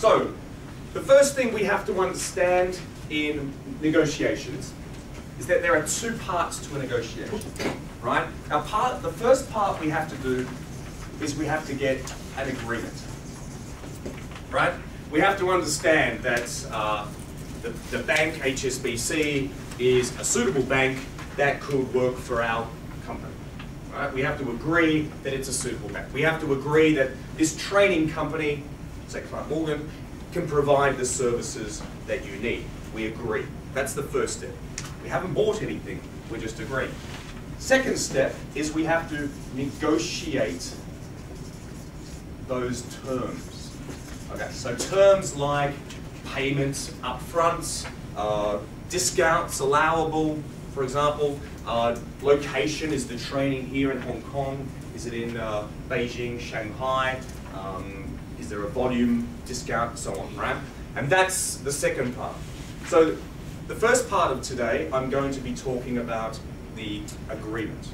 So, the first thing we have to understand in negotiations is that there are two parts to a negotiation, right? Now, the first part we have to do is we have to get an agreement, right? We have to understand that the bank, HSBC, is a suitable bank that could work for our company, right? We have to agree that it's a suitable bank. We have to agree that this training company, say ClarkMorgan, can provide the services that you need. We agree. That's the first step. We haven't bought anything, we're just agreeing. Second step is we have to negotiate those terms. Okay, so terms like payments upfront, discounts allowable, for example, location, is the training here in Hong Kong? Is it in Beijing, Shanghai? Is there a volume discount, so on, right? And that's the second part. So the first part of today, I'm going to be talking about the agreement.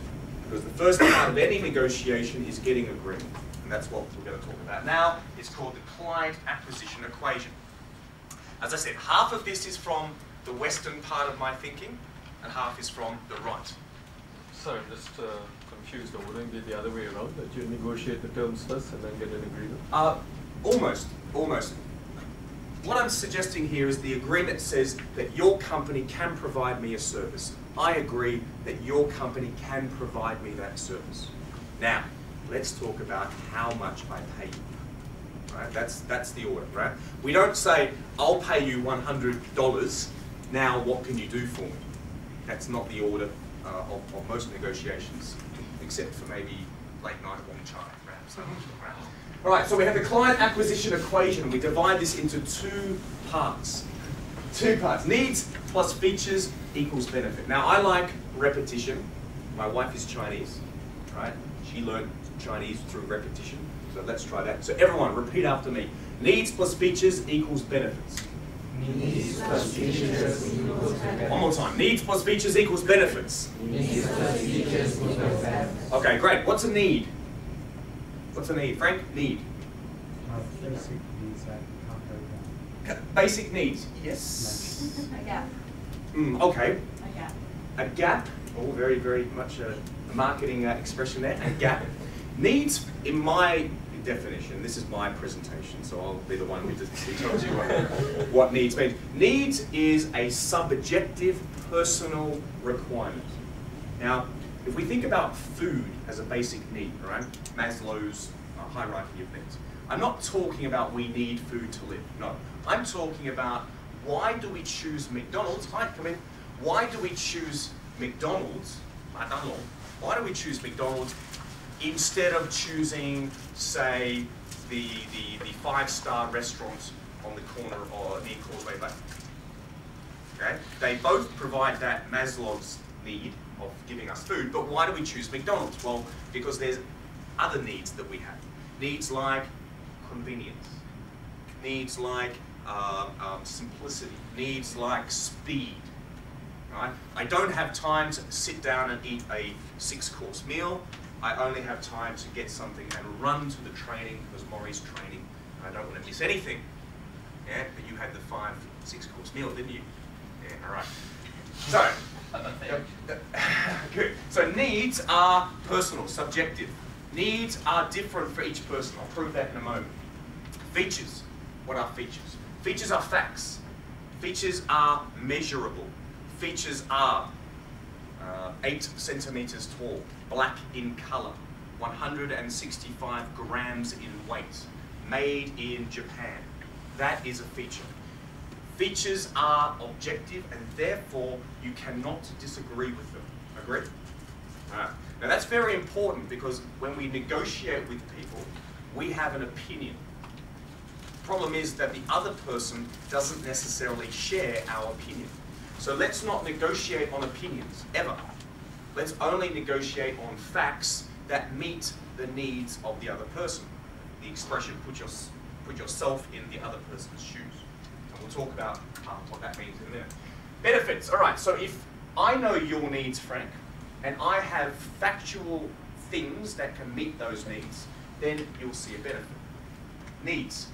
Because the first part of any negotiation is getting agreement. And that's what we're going to talk about now. It's called the client acquisition equation. As I said, half of this is from the Western part of my thinking, and half is from the right. Sorry, I'm just confused. Or wouldn't it be the other way around, that you negotiate the terms first and then get an agreement? Almost. What I'm suggesting here is the agreement says that your company can provide me a service. I agree that your company can provide me that service. Now, let's talk about how much I pay you. Right? That's the order, right? We don't say, I'll pay you $100, now what can you do for me? That's not the order of most negotiations, except for maybe late night Wong Chai, perhaps. All right, so we have the client acquisition equation. We divide this into two parts. Needs plus features equals benefit. Now, I like repetition. My wife is Chinese, right? She learned Chinese through repetition. So let's try that. So everyone, repeat after me. Needs plus features equals benefits. Needs plus features equals benefits. One more time. Needs plus features equals benefits. Needs plus features equals benefits. Okay, great. What's a need? What's a need? Frank? Need. Basic needs that can't go down. Basic needs. Yes. A gap. Okay. A gap. A gap. Oh, very, very much a marketing expression there. A gap. Needs, in my definition, this is my presentation, so I'll be the one who tells you what needs means. Needs is a subjective, personal requirement. Now, if we think about food as a basic need, right? Maslow's hierarchy of needs. I'm not talking about we need food to live. No, I'm talking about why do we choose McDonald's? Hi, come in. Why do we choose McDonald's? Why do we choose McDonald's instead of choosing, say, the five-star restaurant on the corner or near Causeway Bay? Okay, they both provide that Maslow's need of giving us food, but why do we choose McDonald's? Well, because there's other needs that we have. Needs like convenience, needs like simplicity, needs like speed. Right? I don't have time to sit down and eat a 6-course meal. I only have time to get something and run to the training because Morry's training. I don't want to miss anything. Yeah, but you had the 5-6-course meal, didn't you? Yeah, all right. So, good. So needs are personal, subjective. Needs are different for each person. I'll prove that in a moment. Features. What are features? Features are facts. Features are measurable. Features are 8 centimeters tall, black in color, 165 grams in weight, made in Japan. That is a feature. Features are objective and therefore you cannot disagree with them. Agree? Now that's very important because when we negotiate with people, we have an opinion. The problem is that the other person doesn't necessarily share our opinion. So let's not negotiate on opinions, ever. Let's only negotiate on facts that meet the needs of the other person. The expression, put yourself in the other person's shoes. And we'll talk about what that means in a minute. Benefits, all right, so if I know your needs, Frank, and I have factual things that can meet those needs, then you'll see a benefit. Needs.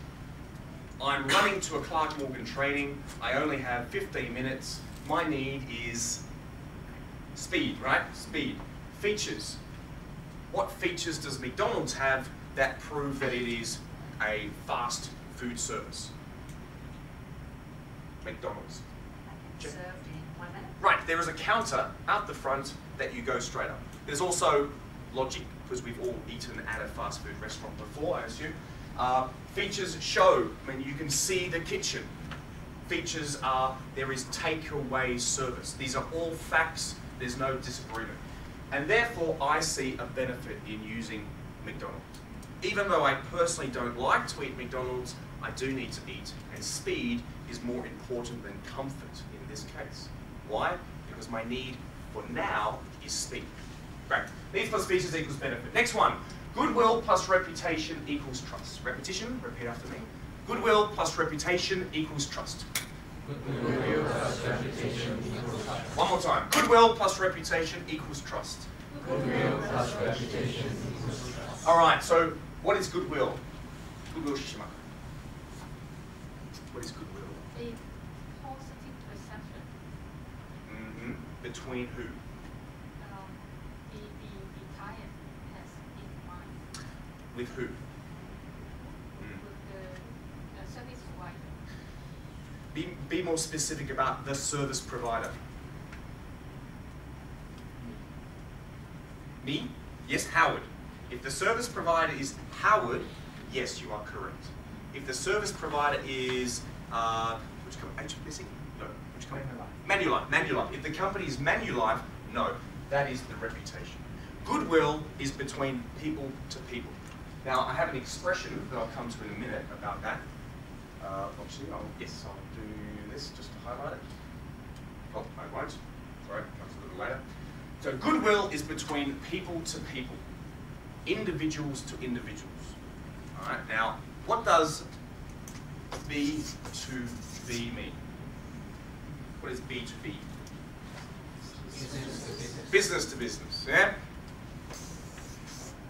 I'm running to a ClarkMorgan training. I only have 15 minutes. My need is speed, right? Speed. Features. What features does McDonald's have that prove that it is a fast food service? McDonald's. Served in 1 minute. Right, there is a counter out the front that you go straight up. There's also logic, because we've all eaten at a fast food restaurant before, I assume. Features show, I mean, you can see the kitchen. Features are, there is takeaway service. These are all facts, there's no disagreement. And therefore, I see a benefit in using McDonald's. Even though I personally don't like to eat McDonald's, I do need to eat, and speed is more important than comfort in this case. Why? Because my need for now is speed. Great. Needs plus features equals benefit. Next one. Goodwill plus reputation equals trust. Repetition, repeat after me. Goodwill plus reputation equals trust. Goodwill plus reputation equals trust. One more time. Goodwill plus reputation equals trust. Goodwill plus reputation equals trust. All right, so what is goodwill? Goodwill Shishima. What is goodwill? A positive perception. Between who? The client has in mind With who? with the service provider. Be more specific about the service provider. Me? Yes, Howard. If the service provider is Howard, yes, you are correct. If the service provider is, which company? HBC? No, which company? Manulife. Manulife. If the company is Manulife, no, that is the reputation. Goodwill is between people to people. Now, I have an expression that I'll come to in a minute about that. Actually, I'll do this just to highlight it. Oh, I won't. Sorry, comes a little later. So goodwill is between people to people, individuals to individuals. All right. Now, what does B to B mean? What is B to B? Business to business. Yeah.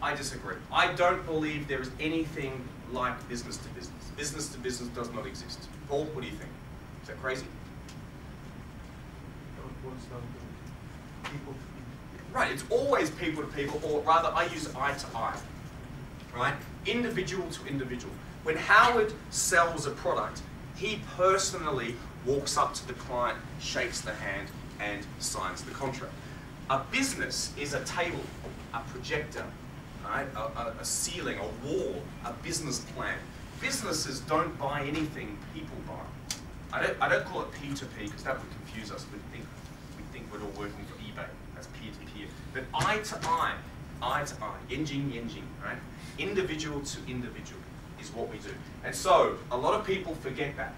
I disagree. I don't believe there is anything like business to business. Business to business does not exist. Paul, what do you think? Is that crazy? People. Right, it's always people to people, or rather I use eye to eye, right? Individual to individual. When Howard sells a product, he personally walks up to the client, shakes the hand, and signs the contract. A business is a table, a projector, right? A ceiling, a wall, a business plan. Businesses don't buy anything, people buy. I don't call it P2P because that would confuse us. We think we're all working for eBay. That's peer-to-peer. But eye to eye, yenjing, right? Individual to individual is what we do. And so, a lot of people forget that.